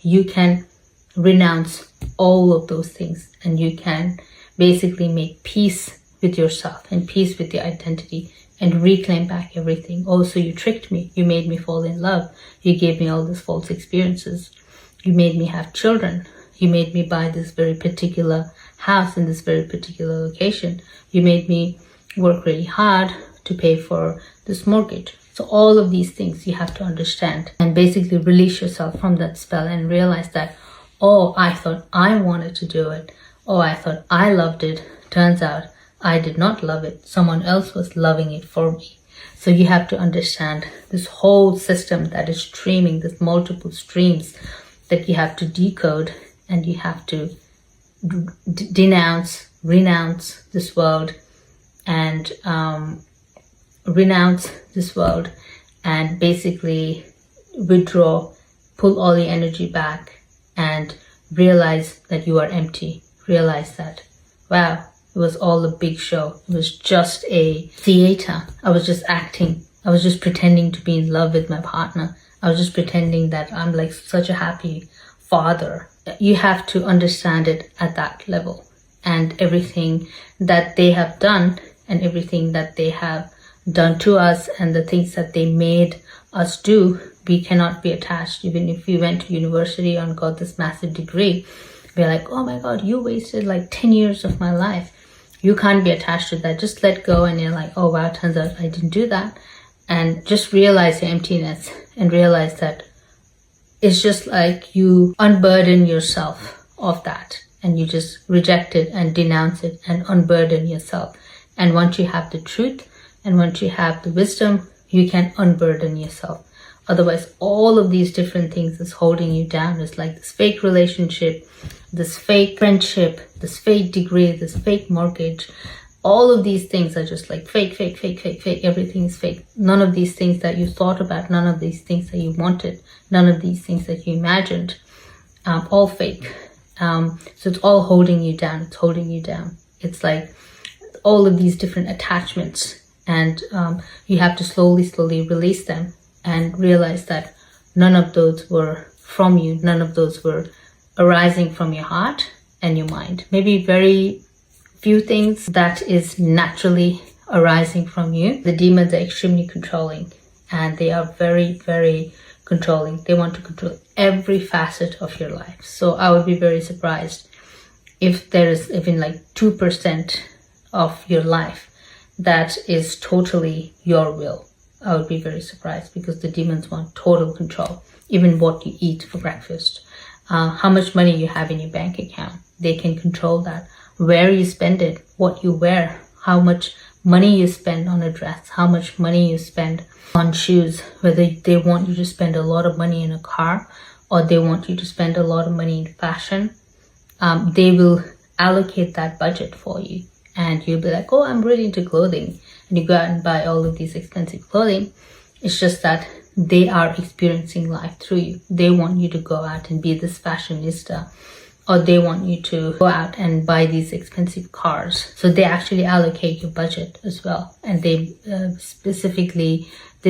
you can renounce all of those things, and you can basically make peace with yourself and peace with your identity and reclaim back everything. Also, you tricked me. You made me fall in love. You gave me all these false experiences. You made me have children. You made me buy this very particular house in this very particular location. You made me work really hard to pay for this mortgage. So all of these things you have to understand and basically release yourself from that spell and realize that, oh, I thought I wanted to do it. Oh, I thought I loved it. Turns out I did not love it. Someone else was loving it for me. So you have to understand this whole system that is streaming, this multiple streams that you have to decode, and you have to renounce this world, and renounce this world and basically withdraw, pull all the energy back, and realize that you are empty. Realize that, wow, it was all a big show. It was just a theater. I was just acting. I was just pretending to be in love with my partner. I was just pretending that I'm like such a happy father. You have to understand it at that level, and everything that they have done and everything that they have done to us and the things that they made us do, we cannot be attached. Even if we went to university and got this massive degree, we're like, oh my God, you wasted like 10 years of my life. You can't be attached to that. Just let go, and you're like, oh wow, turns out I didn't do that. And just realize your emptiness and realize that it's just like you unburden yourself of that, and you just reject it and denounce it and unburden yourself. And once you have the truth and once you have the wisdom, you can unburden yourself. Otherwise, all of these different things is holding you down. It's like this fake relationship, this fake friendship, this fake degree, this fake mortgage. All of these things are just like fake. Everything is fake. None of these things that you thought about, none of these things that you wanted, none of these things that you imagined, all fake. So it's all holding you down. It's holding you down. It's like all of these different attachments, and you have to slowly release them and realize that none of those were from you. None of those were arising from your heart and your mind. Maybe very few things that is naturally arising from you. The demons are extremely controlling, and they are very controlling. They want to control every facet of your life. So I would be very surprised if there is even like 2% of your life that is totally your will. I would be very surprised, because the demons want total control. Even what you eat for breakfast, how much money you have in your bank account, they can control that. Where you spend it, what you wear, how much money you spend on a dress, how much money you spend on shoes, whether they want you to spend a lot of money in a car or they want you to spend a lot of money in fashion. They will allocate that budget for you, and you'll be like, oh, I'm really into clothing, and you go out and buy all of these expensive clothing. It's just that they are experiencing life through you. They want you to go out and be this fashionista, or they want you to go out and buy these expensive cars. So they actually allocate your budget as well, and they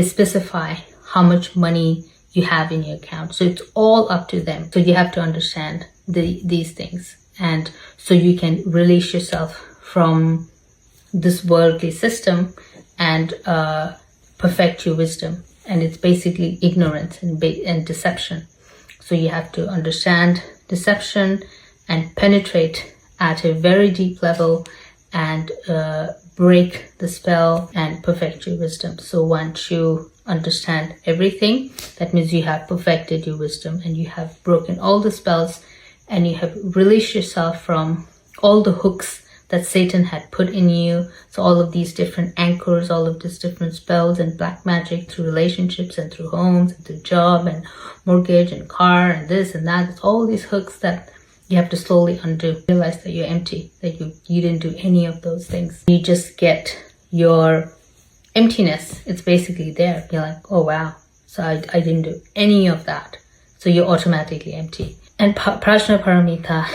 specify how much money you have in your account. So it's all up to them. So you have to understand these things, and so you can release yourself from this worldly system and perfect your wisdom. And it's basically ignorance and deception. So you have to understand deception and penetrate at a very deep level and break the spell and perfect your wisdom. So once you understand everything, that means you have perfected your wisdom and you have broken all the spells, and you have released yourself from all the hooks that Satan had put in you. So all of these different anchors, all of these different spells and black magic through relationships and through homes and through job and mortgage and car and this and that. It's all these hooks that you have to slowly undo. Realize that you're empty, that you didn't do any of those things. You just get your emptiness. It's basically there. You're like, oh wow, so I didn't do any of that. So you're automatically empty. And Prajna Paramita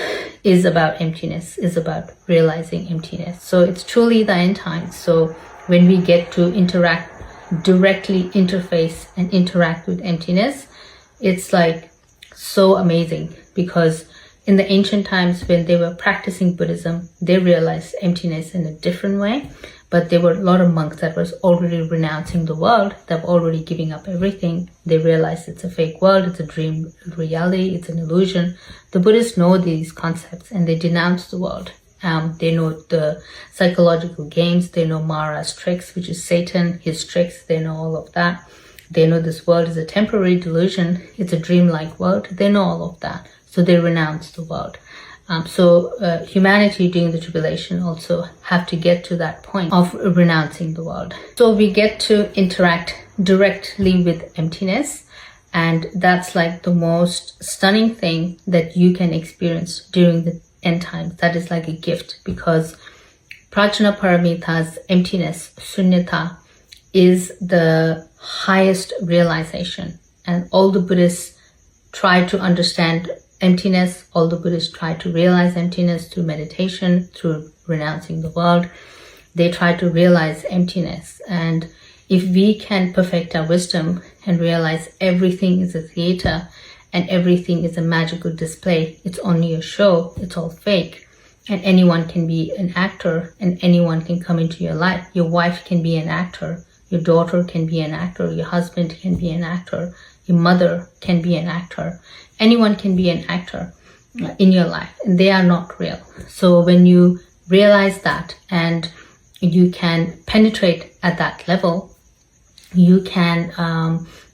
is about emptiness, is about realizing emptiness. So it's truly the end time. So when we get to directly interface and interact with emptiness, it's like so amazing, because in the ancient times when they were practicing Buddhism, they realized emptiness in a different way. But there were a lot of monks that was already renouncing the world, that were already giving up everything. They realized it's a fake world, it's a dream reality, it's an illusion. The Buddhists know these concepts and they denounce the world. They know the psychological games, they know Mara's tricks, which is Satan, his tricks, they know all of that. They know this world is a temporary delusion, it's a dreamlike world, they know all of that. So they renounce the world. Humanity during the tribulation also have to get to that point of renouncing the world. So we get to interact directly with emptiness, and that's like the most stunning thing that you can experience during the end times. That is like a gift, because Prajna Paramita's emptiness, sunyata, is the highest realization. And all the Buddhists try to understand emptiness, all the Buddhists try to realize emptiness through meditation, through renouncing the world. They try to realize emptiness. And if we can perfect our wisdom and realize everything is a theater and everything is a magical display, it's only a show, it's all fake, and anyone can be an actor and anyone can come into your life. Your wife can be an actor, your daughter can be an actor, your husband can be an actor, your mother can be an actor. Anyone can be an actor in your life, and they are not real. So when you realize that and you can penetrate at that level, you can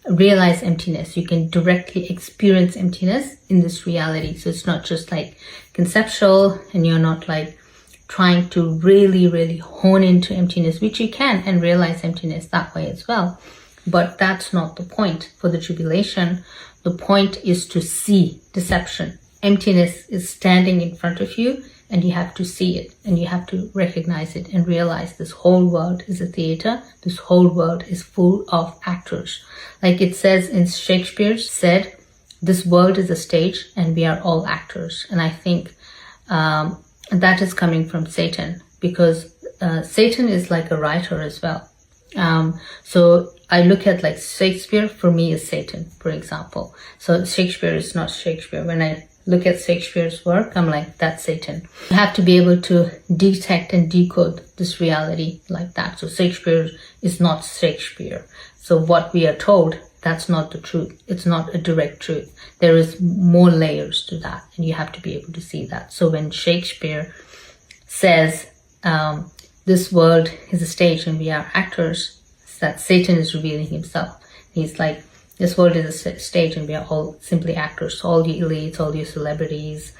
realize emptiness. You can directly experience emptiness in this reality. So it's not just like conceptual, and you're not like trying to really hone into emptiness, which you can, and realize emptiness that way as well. But that's not the point for the tribulation. The point is to see deception. Emptiness is standing in front of you, and you have to see it, and you have to recognize it and realize this whole world is a theater. This whole world is full of actors. Like it says in Shakespeare said, this world is a stage and we are all actors. And I think that is coming from Satan, because Satan is like a writer as well. So I look at like Shakespeare, for me is Satan, for example. So Shakespeare is not Shakespeare. When I look at Shakespeare's work, I'm like, that's Satan. You have to be able to detect and decode this reality like that. So Shakespeare is not Shakespeare. So what we are told, that's not the truth. It's not a direct truth. There is more layers to that, and you have to be able to see that. So when Shakespeare says, this world is a stage and we are actors, that Satan is revealing himself. He's like, this world is a stage and we are all simply actors. All your elites, all your celebrities,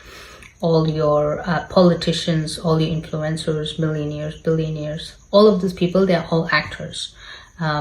all your politicians, all your influencers, millionaires, billionaires, all of these people, they are all actors.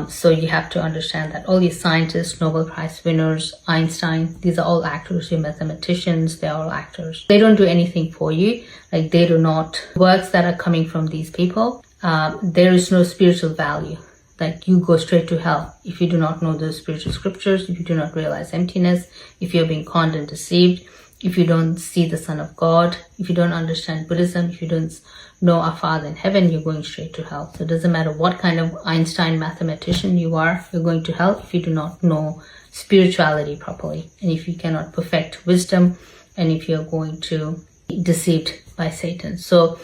So you have to understand that all your scientists, Nobel Prize winners, Einstein, these are all actors. Your mathematicians, they're all actors. They don't do anything for you. Like they do not, works that are coming from these people, there is no spiritual value. Like you go straight to hell if you do not know the spiritual scriptures, if you do not realize emptiness, if you're being conned and deceived, if you don't see the Son of God, if you don't understand Buddhism, if you don't know our Father in heaven, you're going straight to hell. So it doesn't matter what kind of Einstein mathematician you are, you're going to hell if you do not know spirituality properly, and if you cannot perfect wisdom, and if you're going to be deceived by Satan. So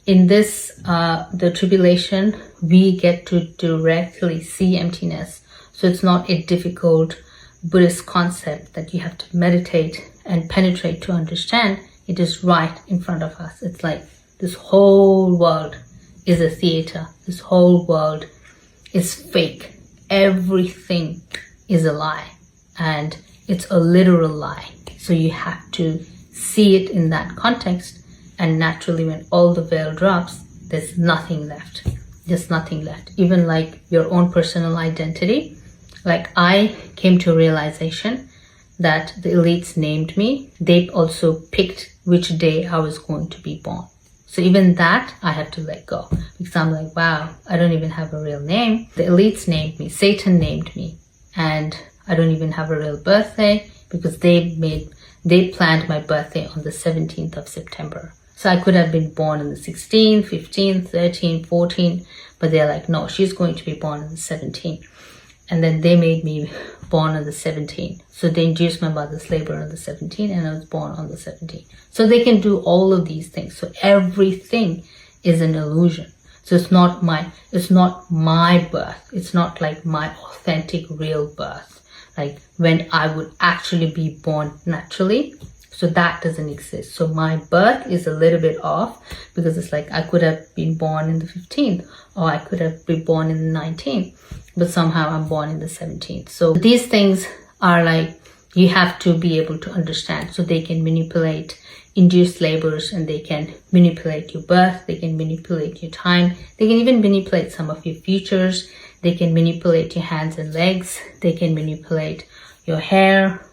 in this, the tribulation, we get to directly see emptiness. So it's not a difficult Buddhist concept that you have to meditate and penetrate to understand. It is right in front of us. It's like this whole world is a theater. This whole world is fake. Everything is a lie, and it's a literal lie. So you have to see it in that context. And naturally, when all the veil drops, there's nothing left. There's nothing left. Even like your own personal identity. Like I came to a realization that the elites named me. They also picked which day I was going to be born. So even that I had to let go. Because I'm like, wow, I don't even have a real name. The elites named me. Satan named me. And I don't even have a real birthday, because they planned my birthday on the 17th of September. So I could have been born on the 16th, 15th, 13th, 14th, but they're like, no, she's going to be born on the 17th. and then they made me born on the 17th. So they induced my mother's labor on the 17th, and I was born on the 17th. So they can do all of these things. So everything is an illusion. So it's not my birth. It's not like my authentic real birth, like when I would actually be born naturally. So that doesn't exist. So my birth is a little bit off, because it's like I could have been born in the 15th, or I could have been born in the 19th, but somehow I'm born in the 17th. So these things are like, you have to be able to understand. So they can manipulate induced labors, and they can manipulate your birth, they can manipulate your time, they can even manipulate some of your features, they can manipulate your hands and legs, they can manipulate your hair.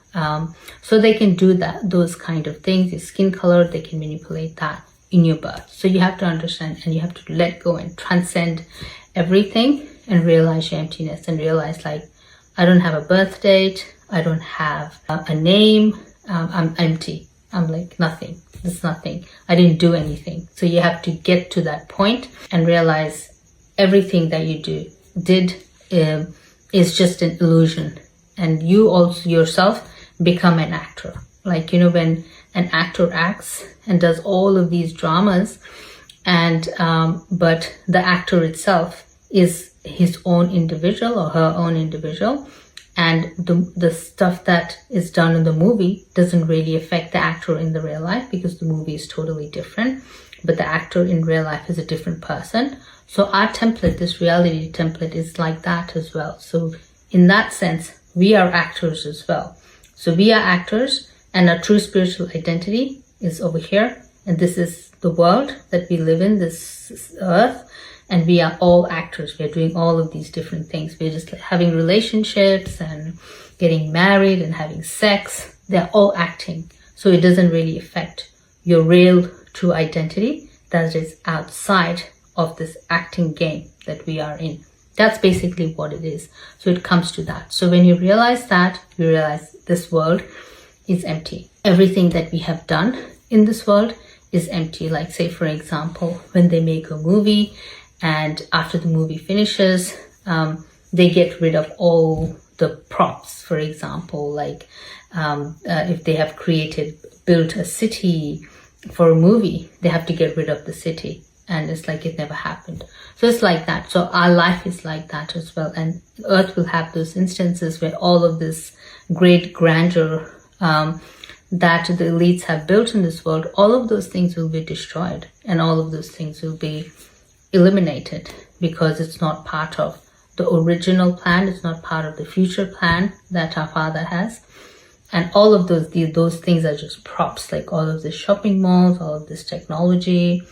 So they can do those kind of things. Your skin color, they can manipulate that in your birth. So you have to understand, and you have to let go and transcend everything, and realize your emptiness, and realize, like, I don't have a birth date, I don't have a name, I'm empty, I'm like nothing, there's nothing, I didn't do anything. So you have to get to that point and realize everything that you did is just an illusion, and you also yourself become an actor. Like, when an actor acts and does all of these dramas, and but the actor itself is his own individual, or her own individual, and the stuff that is done in the movie doesn't really affect the actor in the real life, because the movie is totally different, but the actor in real life is a different person. So our template, this reality template, is like that as well. So in that sense, we are actors as well. So we are actors, and our true spiritual identity is over here, and this is the world that we live in, this earth, and we are all actors. We are doing all of these different things. We're just having relationships and getting married and having sex. They're all acting. So it doesn't really affect your real true identity that is outside of this acting game that we are in. That's basically what it is. So it comes to that. So when you realize that, you realize this world is empty. Everything that we have done in this world is empty. Like, say, for example, when they make a movie, and after the movie finishes, they get rid of all the props. For example, like if they have built a city for a movie, they have to get rid of the city. And it's like it never happened. So it's like that. So our life is like that as well. And Earth will have those instances where all of this great grandeur that the elites have built in this world, all of those things will be destroyed. And all of those things will be eliminated, because it's not part of the original plan. It's not part of the future plan that our Father has. And all of those things are just props. Like all of the shopping malls, all of this technology,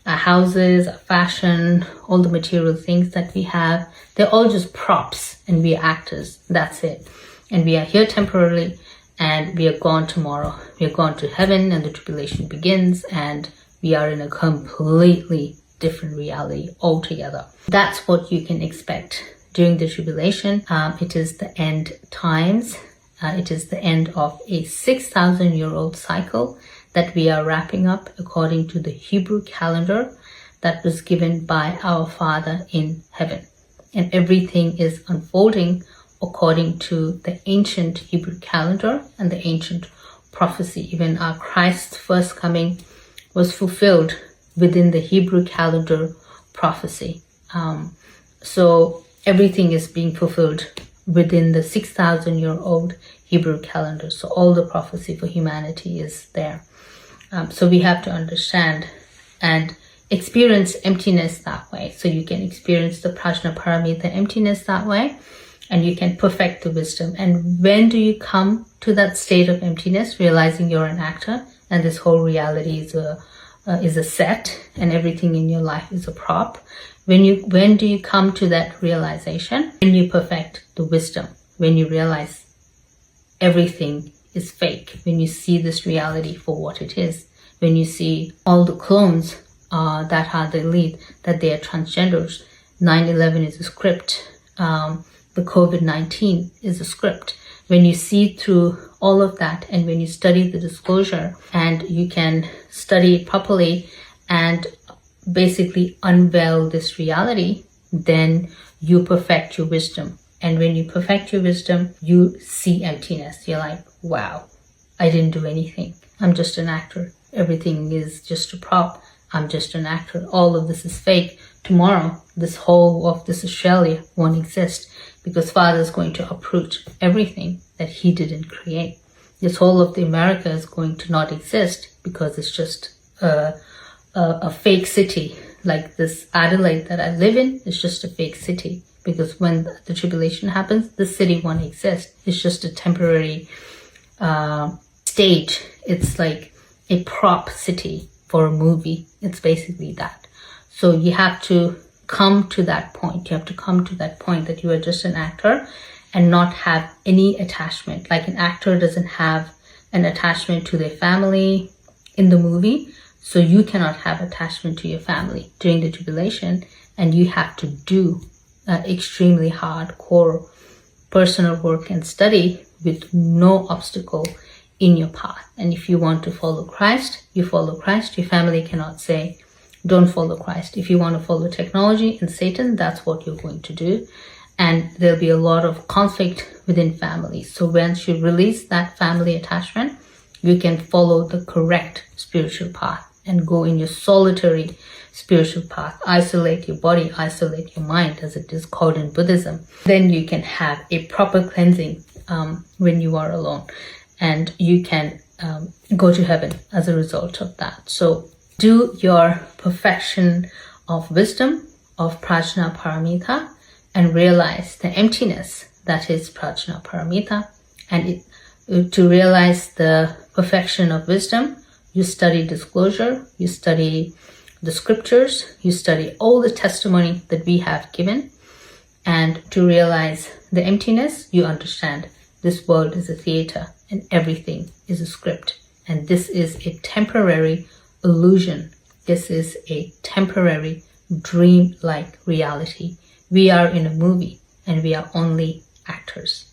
our houses, our fashion, all the material things that we have, they're all just props, and we are actors. That's it. And we are here temporarily, and we are gone tomorrow. We are gone to heaven, and the tribulation begins, and we are in a completely different reality altogether. That's what you can expect during the tribulation. It is the end times. It is the end of a 6,000-year-old cycle that we are wrapping up according to the Hebrew calendar that was given by our Father in heaven. And everything is unfolding according to the ancient Hebrew calendar and the ancient prophecy. Even our Christ's first coming was fulfilled within the Hebrew calendar prophecy. So everything is being fulfilled within the 6,000-year-old Hebrew calendar. So all the prophecy for humanity is there. So we have to understand and experience emptiness that way. So you can experience the Prajnaparamita emptiness that way, and you can perfect the wisdom. And when do you come to that state of emptiness, realizing you're an actor and this whole reality is a set, and everything in your life is a prop? When do you come to that realization? When you perfect the wisdom, when you realize everything is fake, when you see this reality for what it is, when you see all the clones that are the elite, that they are transgenders. 9/11 is a script. The COVID-19 is a script. When you see through all of that, and when you study the disclosure, and you can study it properly and basically unveil this reality, then you perfect your wisdom. And when you perfect your wisdom, you see emptiness. You're like, wow, I didn't do anything. I'm just an actor. Everything is just a prop. I'm just an actor. All of this is fake. Tomorrow, this whole of this Australia won't exist because Father is going to uproot everything that he didn't create. This whole of the America is going to not exist because it's just a fake city. Like this Adelaide that I live in is just a fake city, because when the tribulation happens, the city won't exist. It's just a temporary stage. It's like a prop city for a movie. It's basically that. So you have to come to that point. You have to come to that point that you are just an actor and not have any attachment. Like an actor doesn't have an attachment to their family in the movie. So you cannot have attachment to your family during the tribulation, and you have to do extremely hardcore personal work and study with no obstacle in your path. And if you want to follow Christ, you follow Christ. Your family cannot say, don't follow Christ. If you want to follow technology and Satan, that's what you're going to do. And there'll be a lot of conflict within families. So once you release that family attachment, you can follow the correct spiritual path and go in your solitary spiritual path. Isolate your body, isolate your mind, as it is called in Buddhism. Then you can have a proper cleansing when you are alone. And you can go to heaven as a result of that. So do your perfection of wisdom, of Prajna Paramita, and realize the emptiness that is Prajna Paramita. And to realize the perfection of wisdom, you study disclosure, you study the scriptures, you study all the testimony that we have given. And to realize the emptiness, you understand this world is a theater and everything is a script. And this is a temporary illusion. This is a temporary dream-like reality. We are in a movie and we are only actors.